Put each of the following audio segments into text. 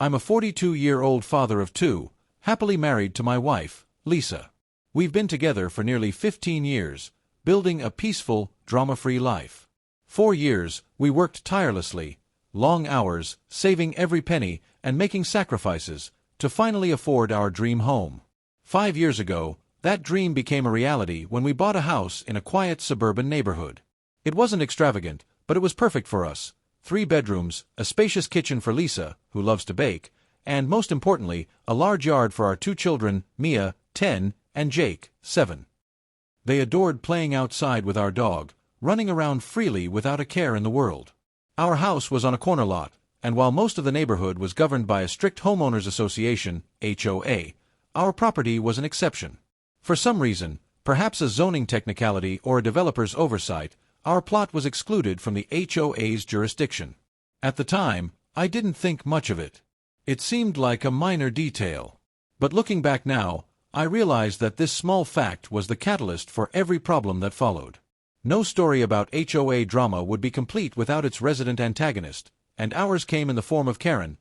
I'm a 42-year-old father of two, happily married to my wife, Lisa. We've been together for nearly 15 years, building a peaceful, drama-free life. 4 years, we worked tirelessly, long hours, saving every penny and making sacrifices to finally afford our dream home. 5 years ago, that dream became a reality when we bought a house in a quiet suburban neighborhood. It wasn't extravagant, but it was perfect for us. 3 bedrooms, a spacious kitchen for Lisa, who loves to bake, and most importantly, a large yard for our 2 children, Mia, 10, and Jake, 7. They adored playing outside with our dog, running around freely without a care in the world. Our house was on a corner lot, and while most of the neighborhood was governed by a strict homeowners association, HOA, our property was an exception. For some reason, perhaps a zoning technicality or a developer's oversight, our plot was excluded from the HOA's jurisdiction. At the time, I didn't think much of it. It seemed like a minor detail. But looking back now, I realized that this small fact was the catalyst for every problem that followed. No story about HOA drama would be complete without its resident antagonist, and ours came in the form of Karen.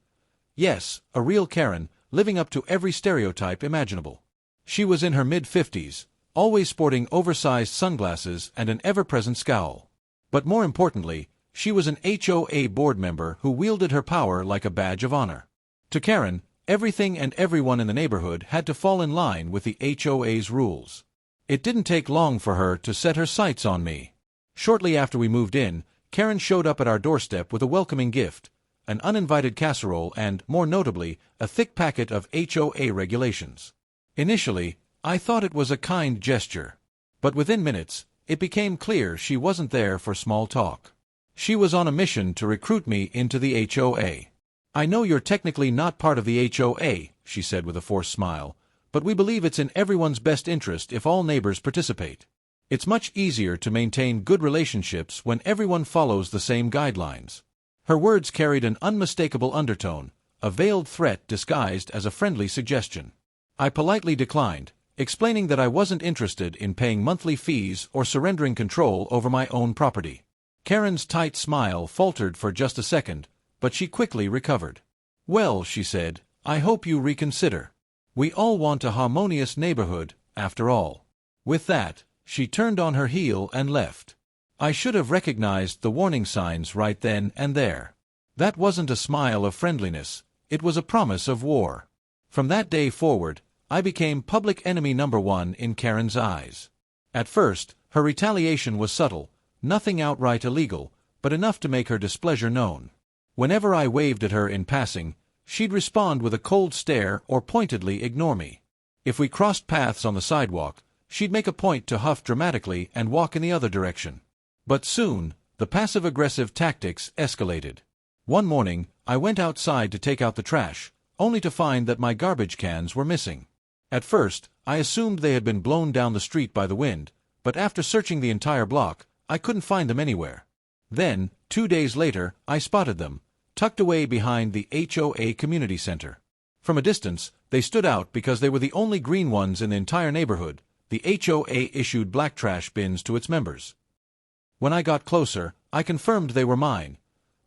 Yes, a real Karen, living up to every stereotype imaginable. She was in her mid-50s, always sporting oversized sunglasses and an ever-present scowl. But more importantly, she was an HOA board member who wielded her power like a badge of honor. To Karen, everything and everyone in the neighborhood had to fall in line with the HOA's rules. It didn't take long for her to set her sights on me. Shortly after we moved in, Karen showed up at our doorstep with a welcoming gift, an uninvited casserole and, more notably, a thick packet of HOA regulations. Initially, I thought it was a kind gesture. But within minutes, it became clear she wasn't there for small talk. She was on a mission to recruit me into the HOA. "I know you're technically not part of the HOA," she said with a forced smile, "but we believe it's in everyone's best interest if all neighbors participate. It's much easier to maintain good relationships when everyone follows the same guidelines." Her words carried an unmistakable undertone, a veiled threat disguised as a friendly suggestion. I politely declined, explaining that I wasn't interested in paying monthly fees or surrendering control over my own property. Karen's tight smile faltered for just a second, but she quickly recovered. "Well," she said, "I hope you reconsider. We all want a harmonious neighborhood, after all." With that, she turned on her heel and left. I should have recognized the warning signs right then and there. That wasn't a smile of friendliness, it was a promise of war. From that day forward, I became public enemy number 1 in Karen's eyes. At first, her retaliation was subtle, nothing outright illegal, but enough to make her displeasure known. Whenever I waved at her in passing, she'd respond with a cold stare or pointedly ignore me. If we crossed paths on the sidewalk, she'd make a point to huff dramatically and walk in the other direction. But soon, the passive-aggressive tactics escalated. One morning, I went outside to take out the trash, only to find that my garbage cans were missing. At first, I assumed they had been blown down the street by the wind, but after searching the entire block, I couldn't find them anywhere. Then, 2 days later, I spotted them, tucked away behind the HOA community center. From a distance, they stood out because they were the only green ones in the entire neighborhood. The HOA issued black trash bins to its members. When I got closer, I confirmed they were mine.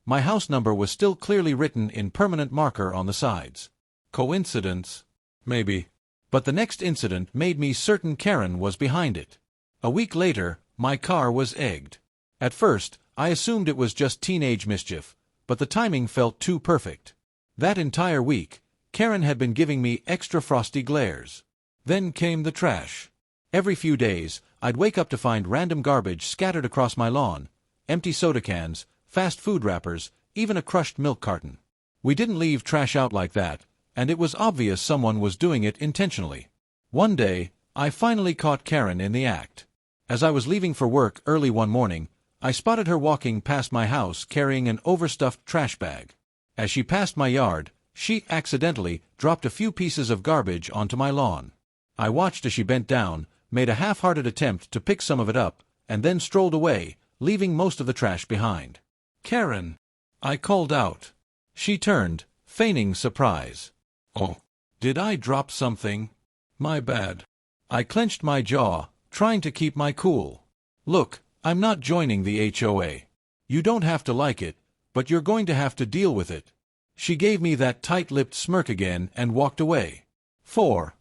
My house number was still clearly written in permanent marker on the sides. Coincidence? Maybe. But the next incident made me certain Karen was behind it. A week later, my car was egged. At first, I assumed it was just teenage mischief, but the timing felt too perfect. That entire week, Karen had been giving me extra frosty glares. Then came the trash. Every few days, I'd wake up to find random garbage scattered across my lawn, empty soda cans, fast food wrappers, even a crushed milk carton. We didn't leave trash out like that, and it was obvious someone was doing it intentionally. One day, I finally caught Karen in the act. As I was leaving for work early one morning, I spotted her walking past my house carrying an overstuffed trash bag. As she passed my yard, she accidentally dropped a few pieces of garbage onto my lawn. I watched as she bent down, made a half-hearted attempt to pick some of it up, and then strolled away, leaving most of the trash behind. "Karen!" I called out. She turned, feigning surprise. "Oh, did I drop something? My bad." I clenched my jaw, trying to keep my cool. "Look, I'm not joining the HOA. You don't have to like it, but you're going to have to deal with it." She gave me that tight-lipped smirk again and walked away. 4.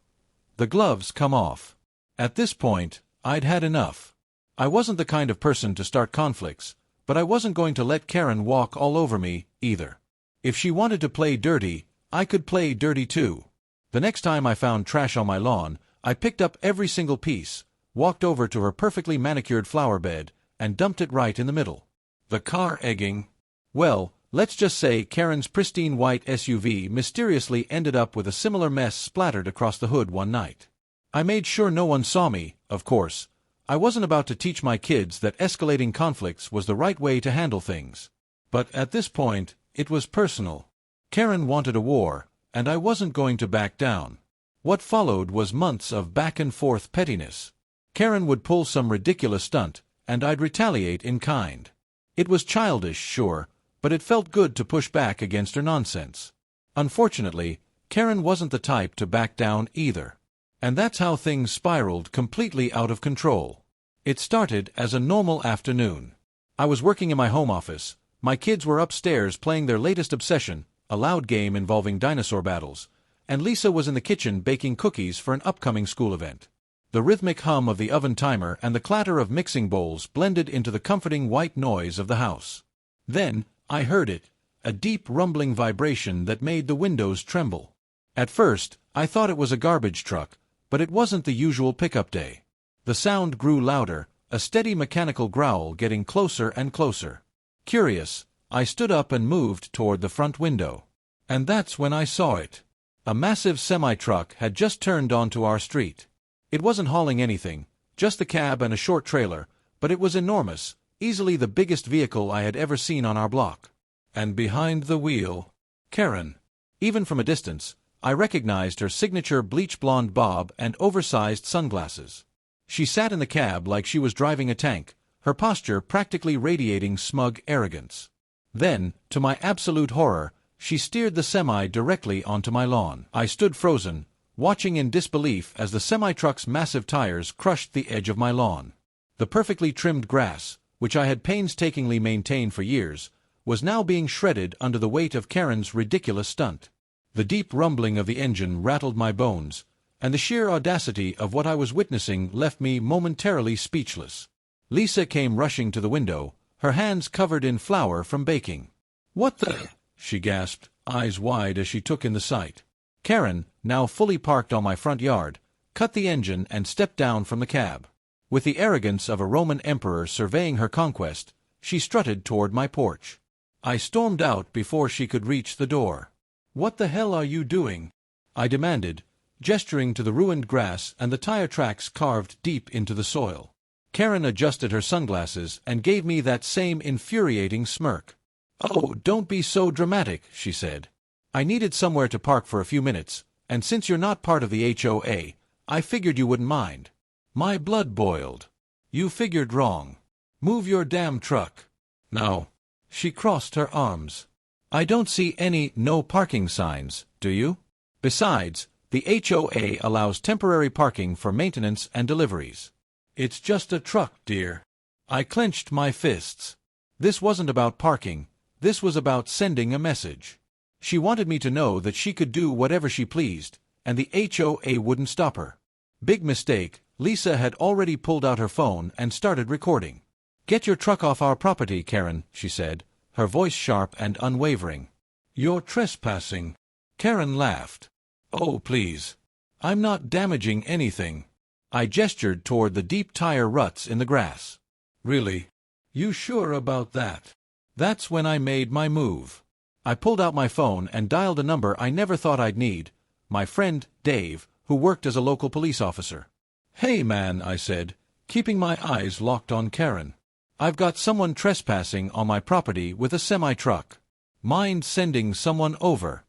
The gloves come off. At this point, I'd had enough. I wasn't the kind of person to start conflicts, but I wasn't going to let Karen walk all over me, either. If she wanted to play dirty, I could play dirty too. The next time I found trash on my lawn, I picked up every single piece, walked over to her perfectly manicured flower bed, and dumped it right in the middle. The car egging. Well, let's just say Karen's pristine white SUV mysteriously ended up with a similar mess splattered across the hood one night. I made sure no one saw me, of course. I wasn't about to teach my kids that escalating conflicts was the right way to handle things. But at this point, it was personal. Karen wanted a war, and I wasn't going to back down. What followed was months of back-and-forth pettiness. Karen would pull some ridiculous stunt, and I'd retaliate in kind. It was childish, sure, but it felt good to push back against her nonsense. Unfortunately, Karen wasn't the type to back down either. And that's how things spiraled completely out of control. It started as a normal afternoon. I was working in my home office. My kids were upstairs playing their latest obsession, a loud game involving dinosaur battles, and Lisa was in the kitchen baking cookies for an upcoming school event. The rhythmic hum of the oven timer and the clatter of mixing bowls blended into the comforting white noise of the house. Then, I heard it, a deep rumbling vibration that made the windows tremble. At first, I thought it was a garbage truck, but it wasn't the usual pickup day. The sound grew louder, a steady mechanical growl getting closer and closer. Curious, I stood up and moved toward the front window. And that's when I saw it. A massive semi-truck had just turned onto our street. It wasn't hauling anything, just the cab and a short trailer, but it was enormous, easily the biggest vehicle I had ever seen on our block. And behind the wheel, Karen. Even from a distance, I recognized her signature bleach-blonde bob and oversized sunglasses. She sat in the cab like she was driving a tank, her posture practically radiating smug arrogance. Then, to my absolute horror, she steered the semi directly onto my lawn. I stood frozen, watching in disbelief as the semi-truck's massive tires crushed the edge of my lawn. The perfectly trimmed grass, which I had painstakingly maintained for years, was now being shredded under the weight of Karen's ridiculous stunt. The deep rumbling of the engine rattled my bones, and the sheer audacity of what I was witnessing left me momentarily speechless. Lisa came rushing to the window, her hands covered in flour from baking. "What the?" she gasped, eyes wide as she took in the sight. Karen, now fully parked on my front yard, cut the engine and stepped down from the cab. With the arrogance of a Roman emperor surveying her conquest, she strutted toward my porch. I stormed out before she could reach the door. "What the hell are you doing?" I demanded, gesturing to the ruined grass and the tire tracks carved deep into the soil. Karen adjusted her sunglasses and gave me that same infuriating smirk. "Oh, don't be so dramatic," she said. "I needed somewhere to park for a few minutes, and since you're not part of the HOA, I figured you wouldn't mind." My blood boiled. "You figured wrong. Move your damn truck." "No." She crossed her arms. "I don't see any no parking signs, do you? Besides, the HOA allows temporary parking for maintenance and deliveries." "It's just a truck, dear." I clenched my fists. This wasn't about parking. This was about sending a message. She wanted me to know that she could do whatever she pleased, and the HOA wouldn't stop her. Big mistake, Lisa had already pulled out her phone and started recording. "Get your truck off our property, Karen," she said, her voice sharp and unwavering. "You're trespassing." Karen laughed. "Oh, please. I'm not damaging anything." I gestured toward the deep tire ruts in the grass. "Really? You sure about that?" That's when I made my move. I pulled out my phone and dialed a number I never thought I'd need, my friend, Dave, who worked as a local police officer. "Hey man," I said, keeping my eyes locked on Karen. "I've got someone trespassing on my property with a semi-truck. Mind sending someone over?"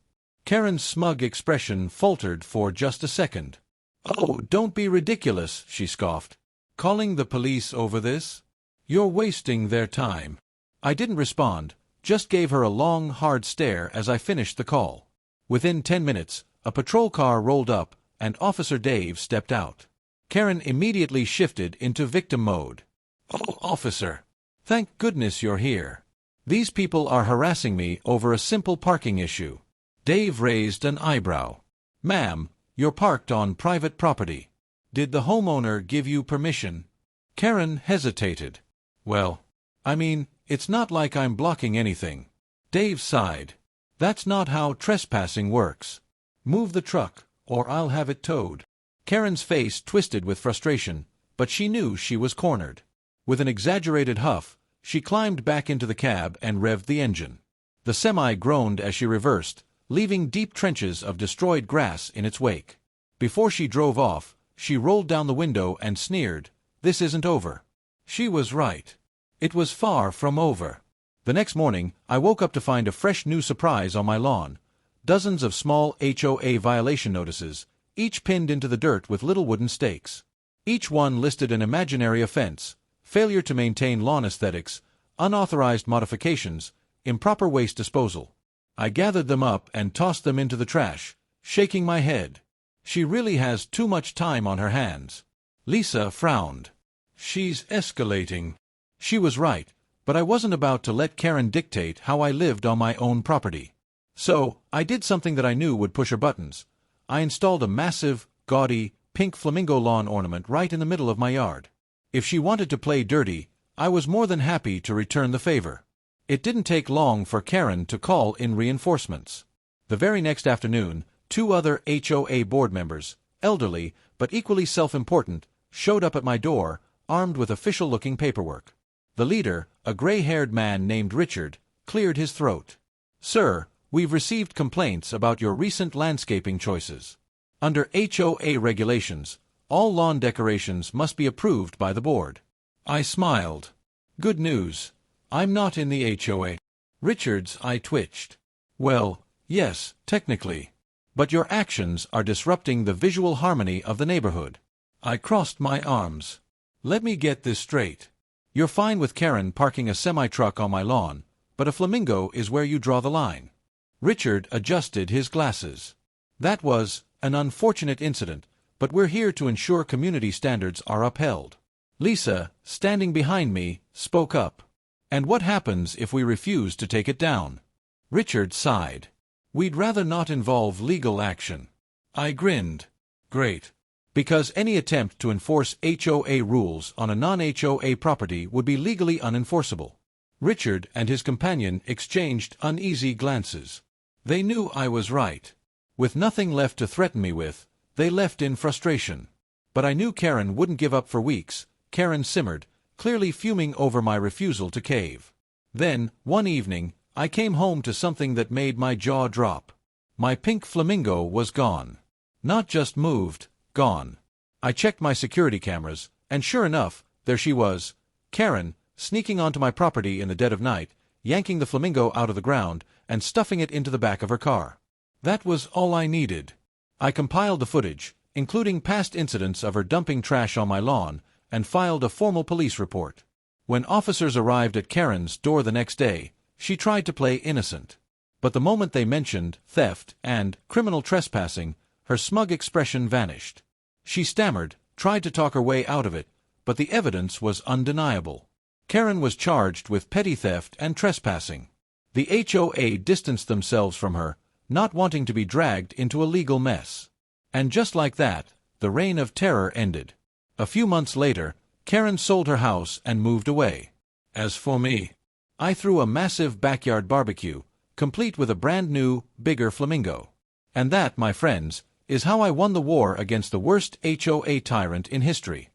Karen's smug expression faltered for just a second. "Oh, don't be ridiculous," she scoffed. "Calling the police over this? You're wasting their time." I didn't respond, just gave her a long, hard stare as I finished the call. Within 10 minutes, a patrol car rolled up, and Officer Dave stepped out. Karen immediately shifted into victim mode. "Oh, officer. Thank goodness you're here. These people are harassing me over a simple parking issue." Dave raised an eyebrow. Ma'am, you're parked on private property. Did the homeowner give you permission? Karen hesitated. Well, I mean, it's not like I'm blocking anything. Dave sighed. That's not how trespassing works. Move the truck, or I'll have it towed. Karen's face twisted with frustration, but she knew she was cornered. With an exaggerated huff, she climbed back into the cab and revved the engine. The semi groaned as she reversed, leaving deep trenches of destroyed grass in its wake. Before she drove off, she rolled down the window and sneered, "This isn't over." She was right. It was far from over. The next morning, I woke up to find a fresh new surprise on my lawn. Dozens of small HOA violation notices, each pinned into the dirt with little wooden stakes. Each one listed an imaginary offense: failure to maintain lawn aesthetics, unauthorized modifications, improper waste disposal. I gathered them up and tossed them into the trash, shaking my head. She really has too much time on her hands. Lisa frowned. She's escalating. She was right, but I wasn't about to let Karen dictate how I lived on my own property. So, I did something that I knew would push her buttons. I installed a massive, gaudy, pink flamingo lawn ornament right in the middle of my yard. If she wanted to play dirty, I was more than happy to return the favor. It didn't take long for Karen to call in reinforcements. The very next afternoon, 2 other HOA board members, elderly but equally self-important, showed up at my door, armed with official-looking paperwork. The leader, a gray-haired man named Richard, cleared his throat. "Sir, we've received complaints about your recent landscaping choices. Under HOA regulations, all lawn decorations must be approved by the board." I smiled. "Good news. I'm not in the HOA." Richard's eye twitched. "Well, yes, technically. But your actions are disrupting the visual harmony of the neighborhood." I crossed my arms. "Let me get this straight. You're fine with Karen parking a semi-truck on my lawn, but a flamingo is where you draw the line." Richard adjusted his glasses. "That was an unfortunate incident, but we're here to ensure community standards are upheld." Lisa, standing behind me, spoke up. "And what happens if we refuse to take it down?" Richard sighed. "We'd rather not involve legal action." I grinned. "Great. Because any attempt to enforce HOA rules on a non-HOA property would be legally unenforceable." Richard and his companion exchanged uneasy glances. They knew I was right. With nothing left to threaten me with, they left in frustration. But I knew Karen wouldn't give up for weeks. Karen simmered, clearly fuming over my refusal to cave. Then, one evening, I came home to something that made my jaw drop. My pink flamingo was gone. Not just moved, gone. I checked my security cameras, and sure enough, there she was, Karen, sneaking onto my property in the dead of night, yanking the flamingo out of the ground, and stuffing it into the back of her car. That was all I needed. I compiled the footage, including past incidents of her dumping trash on my lawn, and filed a formal police report. When officers arrived at Karen's door the next day, she tried to play innocent. But the moment they mentioned theft and criminal trespassing, her smug expression vanished. She stammered, tried to talk her way out of it, but the evidence was undeniable. Karen was charged with petty theft and trespassing. The HOA distanced themselves from her, not wanting to be dragged into a legal mess. And just like that, the reign of terror ended. A few months later, Karen sold her house and moved away. As for me, I threw a massive backyard barbecue, complete with a brand new, bigger flamingo. And that, my friends, is how I won the war against the worst HOA tyrant in history.